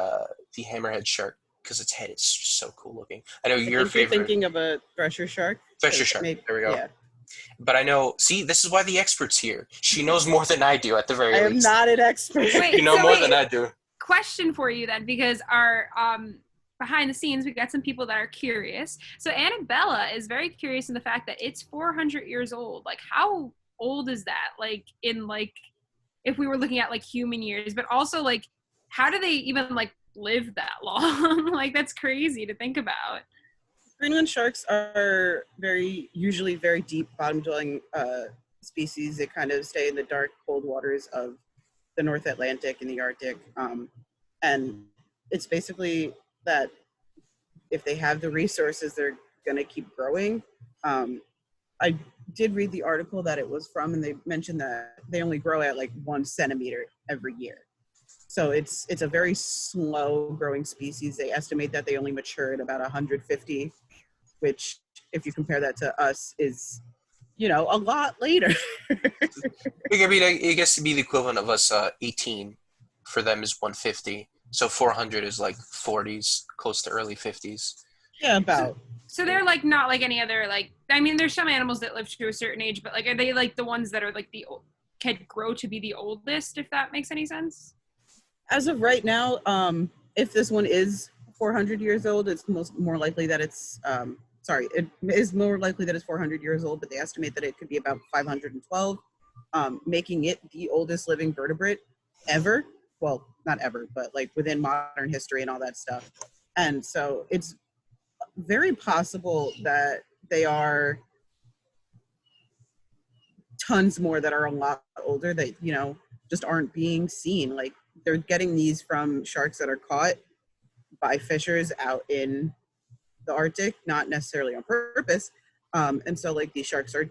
hammerhead shark because its head is so cool looking. I know your favorite. You're thinking of a thresher shark. Thresher shark. There we go. Yeah. But I know. See, this is why the expert's here. She knows more than I do. At the very I am least, not an expert. Wait, you know so more wait. than I do. Question for you then, because our behind the scenes, we got some people that are curious. So Annabella is very curious in the fact that it's 400 years old. Like, how old is that? Like, in like, if we were looking at like human years, but also like, how do they even like live that long? Like, that's crazy to think about. Greenland sharks are usually very deep bottom-dwelling species. They kind of stay in the dark, cold waters of the North Atlantic and the Arctic. And it's basically that if they have the resources, they're going to keep growing. I did read the article that it was from, and they mentioned that they only grow at like 1 centimeter every year. So it's a very slow growing species. They estimate that they only mature at about 150, which if you compare that to us is, a lot later. I mean, I guess to be the equivalent of us, 18 for them is 150. So 400 is like 40s, close to early 50s. Yeah, about. So they're like not like any other like. I mean, there's some animals that live to a certain age, but like, are they like the ones that are like can grow to be the oldest? If that makes any sense. As of right now, if this one is 400 years old, it's more likely that it's. It is more likely that it's 400 years old, but they estimate that it could be about 512, making it the oldest living vertebrate ever. Well, not ever, but like within modern history and all that stuff. And so it's very possible that they are tons more that are a lot older that, just aren't being seen. Like they're getting these from sharks that are caught by fishers out in the Arctic, not necessarily on purpose. And so like these sharks are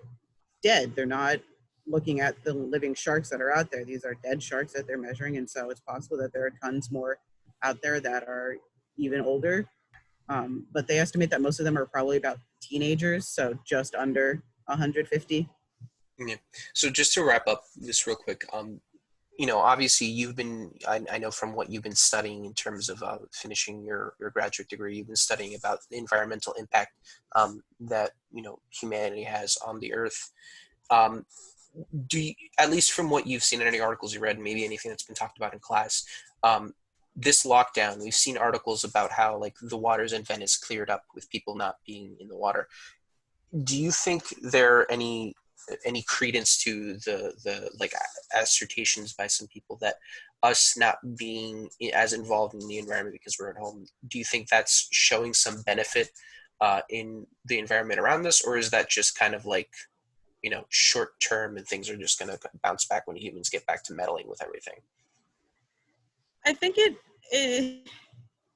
dead. They're not looking at the living sharks that are out there. These are dead sharks that they're measuring. And so it's possible that there are tons more out there that are even older. But they estimate that most of them are probably about teenagers. So just under 150. Yeah. So just to wrap up this real quick, obviously you've been, I know from what you've been studying in terms of finishing your graduate degree, you've been studying about the environmental impact that, humanity has on the earth. Do you, at least from what you've seen in any articles you read, maybe anything that's been talked about in class, this lockdown, we've seen articles about how like the waters in Venice cleared up with people not being in the water. Do you think there are any credence to the like assertions by some people that us not being as involved in the environment because we're at home, do you think that's showing some benefit in the environment around us, or is that just kind of like, short term and things are just going to bounce back when humans get back to meddling with everything? I think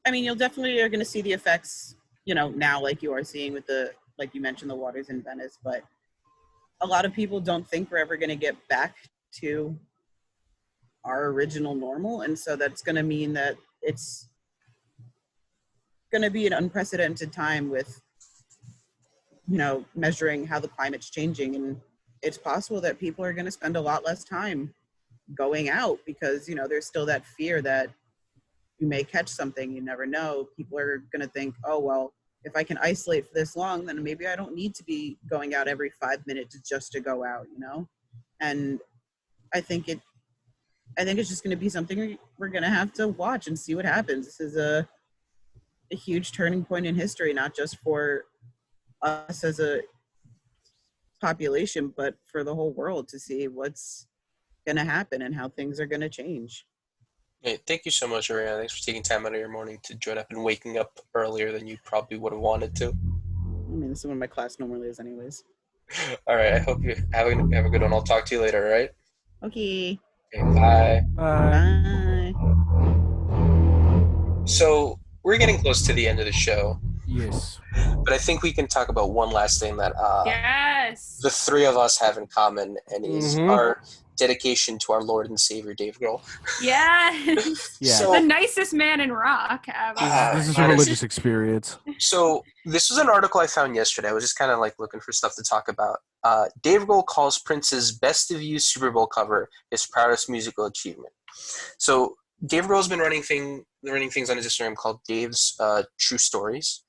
you'll definitely are going to see the effects, now like you are seeing with like you mentioned, the waters in Venice, but a lot of people don't think we're ever going to get back to our original normal. And so that's going to mean that it's going to be an unprecedented time with, measuring how the climate's changing. And it's possible that people are going to spend a lot less time going out because, there's still that fear that you may catch something. You never know. People are going to think, oh, well, if I can isolate for this long, then maybe I don't need to be going out every 5 minutes just to go out, you know? And I think it's just going to be something we're going to have to watch and see what happens. This is a huge turning point in history, not just for us as a population, but for the whole world to see what's going to happen and how things are going to change. Hey, thank you so much, Ariana. Thanks for taking time out of your morning to join up and waking up earlier than you probably would have wanted to. I mean, this is when my class normally is anyways. All right. I hope you have a good one. I'll talk to you later, all right? Okay. Okay, bye. Bye. So we're getting close to the end of the show, Yes. but I think we can talk about one last thing that Yes. the three of us have in common, and is our dedication to our Lord and Savior, Dave Grohl. Yes. Yeah. So, The nicest man in rock. This is a religious experience. So this was an article I found yesterday. I was just kind of like looking for stuff to talk about. Dave Grohl calls Prince's Best of You Super Bowl cover his proudest musical achievement. So Dave Grohl's been running things on his Instagram called Dave's True Stories,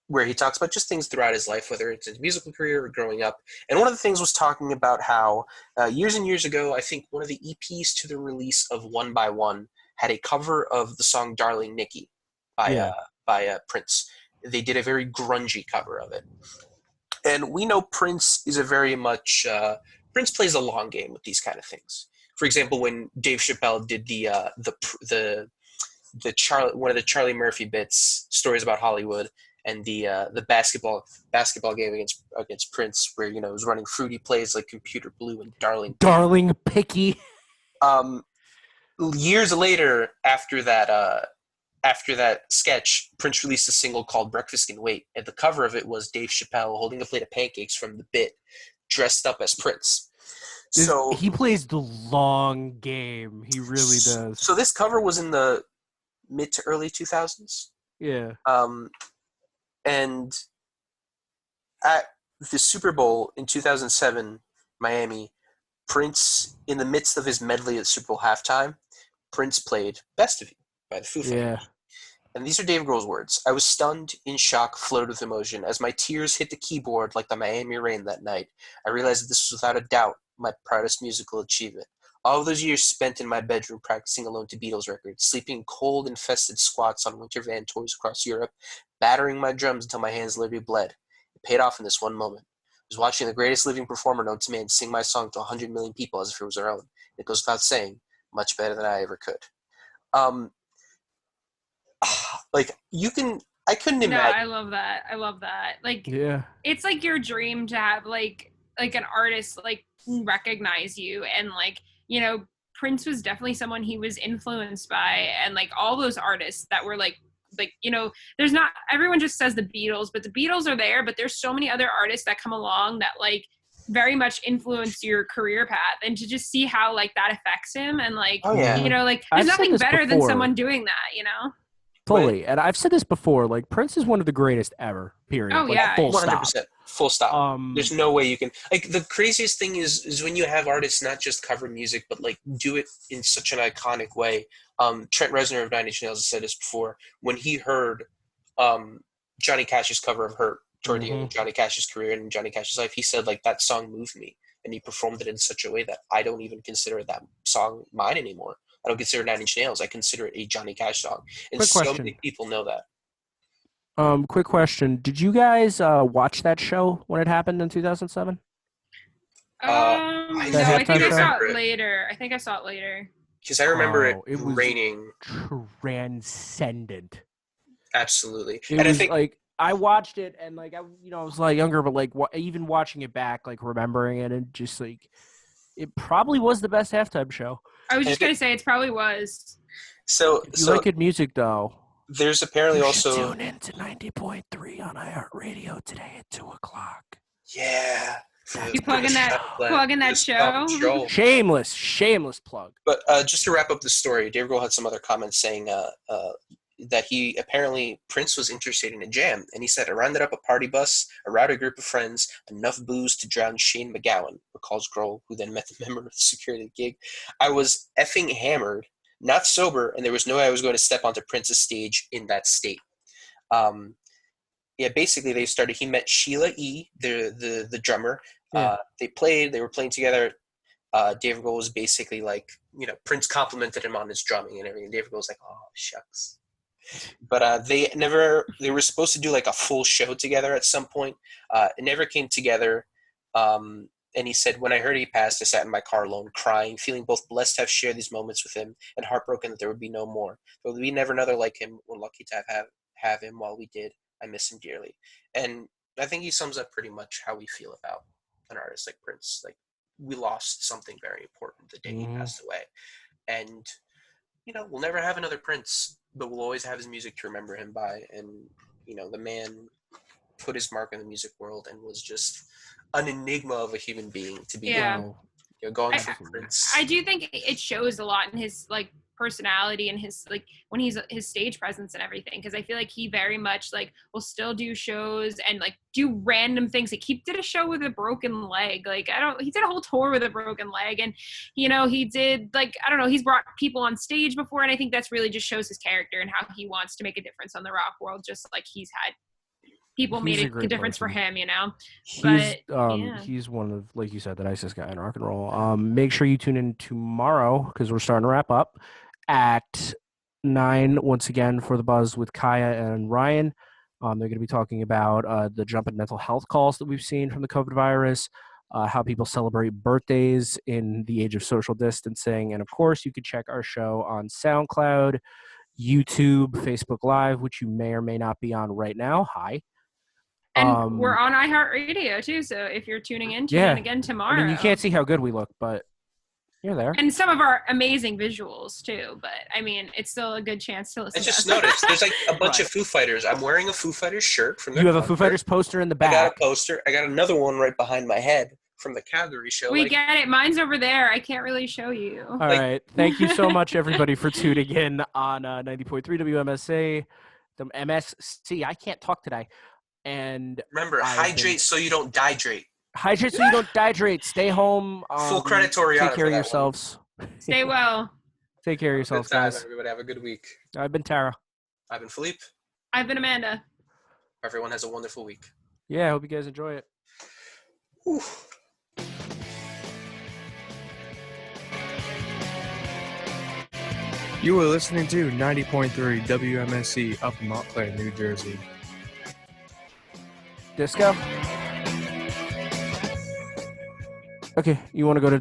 where he talks about just things throughout his life, whether it's his musical career or growing up. And one of the things was talking about how years and years ago, I think one of the EPs to the release of One by One had a cover of the song Darling Nikki by Prince. They did a very grungy cover of it. And we know Prince is a very much Prince plays a long game with these kind of things. For example, when Dave Chappelle did one of the Charlie Murphy bits, Stories About Hollywood, and the basketball game against Prince, where, you know, it was running fruity plays like Computer Blue and Darling Picky. Years later, after that sketch, Prince released a single called Breakfast Can Wait, and the cover of it was Dave Chappelle holding a plate of pancakes from the bit, dressed up as Prince. So he plays the long game. He really does. So this cover was in the mid to early 2000s. Yeah. And at the Super Bowl in 2007, Miami, Prince, in the midst of his medley at Super Bowl halftime, Prince played Best of You by the Foo Fighters. Yeah. And these are Dave Grohl's words. I was stunned, in shock, floated with emotion. As my tears hit the keyboard like the Miami rain that night, I realized that this was without a doubt my proudest musical achievement. All of those years spent in my bedroom practicing alone to Beatles records, sleeping in cold-infested squats on winter van tours across Europe, battering my drums until my hands literally bled. It paid off in this one moment. I was watching the greatest living performer known to man sing my song to 100 million people as if it was their own. It goes without saying, much better than I ever could. I couldn't imagine. No, I love that. Like, yeah, it's like your dream to have like an artist like recognize you, and like, you know, Prince was definitely someone he was influenced by, and like all those artists that were like, you know, there's not, everyone just says the Beatles, but the Beatles are there, but there's so many other artists that come along that like very much influence your career path, and to just see how like that affects him, and like, you know, like there's nothing better than someone doing that, you know? Totally. And I've said this before, like Prince is one of the greatest ever, period. Oh, like, yeah. full 100%. stop. Full stop. There's no way you can, like, the craziest thing is when you have artists not just cover music, but like do it in such an iconic way. Trent Reznor of Nine Inch Nails has said this before. When he heard Johnny Cash's cover of Hurt toward the end of Johnny Cash's career and Johnny Cash's life, he said, like, that song moved me. And he performed it in such a way that I don't even consider that song mine anymore. I don't consider Nine Inch Nails. I consider it a Johnny Cash song. And quick so question. many people know that. Quick question. Did you guys watch that show when it happened in 2007? No, I think I saw it later. Because I remember it was raining. Transcendent. Absolutely. I think like I watched it, and like I was like younger, but like even watching it back, like remembering it, and just like it probably was the best halftime show. I was just gonna say it probably was. So if you like good music, though, there's apparently you also tune in to 90.3 on iHeartRadio today at 2:00. Yeah. You plugging that show? Shameless plug. But just to wrap up the story, Dave Grohl had some other comments saying that he apparently Prince was interested in a jam, and he said, "I rounded up a party bus, a rowdy group of friends, enough booze to drown Shane MacGowan," recalls Grohl, who then met the member of the security gig. "I was effing hammered, not sober, and there was no way I was going to step onto Prince's stage in that state." basically he met Sheila E., the drummer. Yeah. They were playing together. David Grohl was basically like, Prince complimented him on his drumming and everything. David Grohl was like, oh, shucks. But they were supposed to do like a full show together at some point. It never came together. And he said, when I heard he passed, I sat in my car alone, crying, feeling both blessed to have shared these moments with him and heartbroken that there would be no more. There would be never another like him. We're lucky to have him while we did. I miss him dearly. And I think he sums up pretty much how we feel about an artist like Prince. Like, we lost something very important the day he passed away. And, we'll never have another Prince, but we'll always have his music to remember him by. And, the man put his mark in the music world and was just an enigma of a human being to be going through Prince. I do think it shows a lot in his like personality and his like when he's his stage presence and everything, because I feel like he very much like will still do shows and like do random things. Like he did a show with a broken leg. Like he did a whole tour with a broken leg, and he did like he's brought people on stage before, and I think that's really just shows his character and how he wants to make a difference on the rock world, just like he's had people made a difference for him, He's one of, like you said, the nicest guy in rock and roll. Make sure you tune in tomorrow because we're starting to wrap up at 9 once again for the Buzz with Kaya and Ryan. They're going to be talking about the jump in mental health calls that we've seen from the COVID virus, how people celebrate birthdays in the age of social distancing, and of course, you could check our show on SoundCloud, YouTube, Facebook Live, which you may or may not be on right now. Hi. And we're on iHeartRadio too, so if you're tune in again tomorrow. I mean, you can't see how good we look, but you're there. And some of our amazing visuals too, but I mean, it's still a good chance to listen. I just noticed there's like a bunch of Foo Fighters. I'm wearing a Foo Fighters shirt from their You have a Foo Fighters poster in the back. I got a poster. I got another one right behind my head from the Calgary show. We get it. Mine's over there. I can't really show you. All right. Thank you so much, everybody, for tuning in on 90.3 WMSA. The MSC. I can't talk today. And remember, hydrate so you don't dehydrate. Hydrate so you don't dehydrate. Stay home. Full credit to Rihanna. Take care of yourselves. Stay well. Take care of yourselves, guys. Everybody have a good week. I've been Tara. I've been Filipe. I've been Amanda. Everyone has a wonderful week. Yeah, I hope you guys enjoy it. Whew. You are listening to 90.3 WMSC up in Montclair, New Jersey. Disco? Okay, you want to go to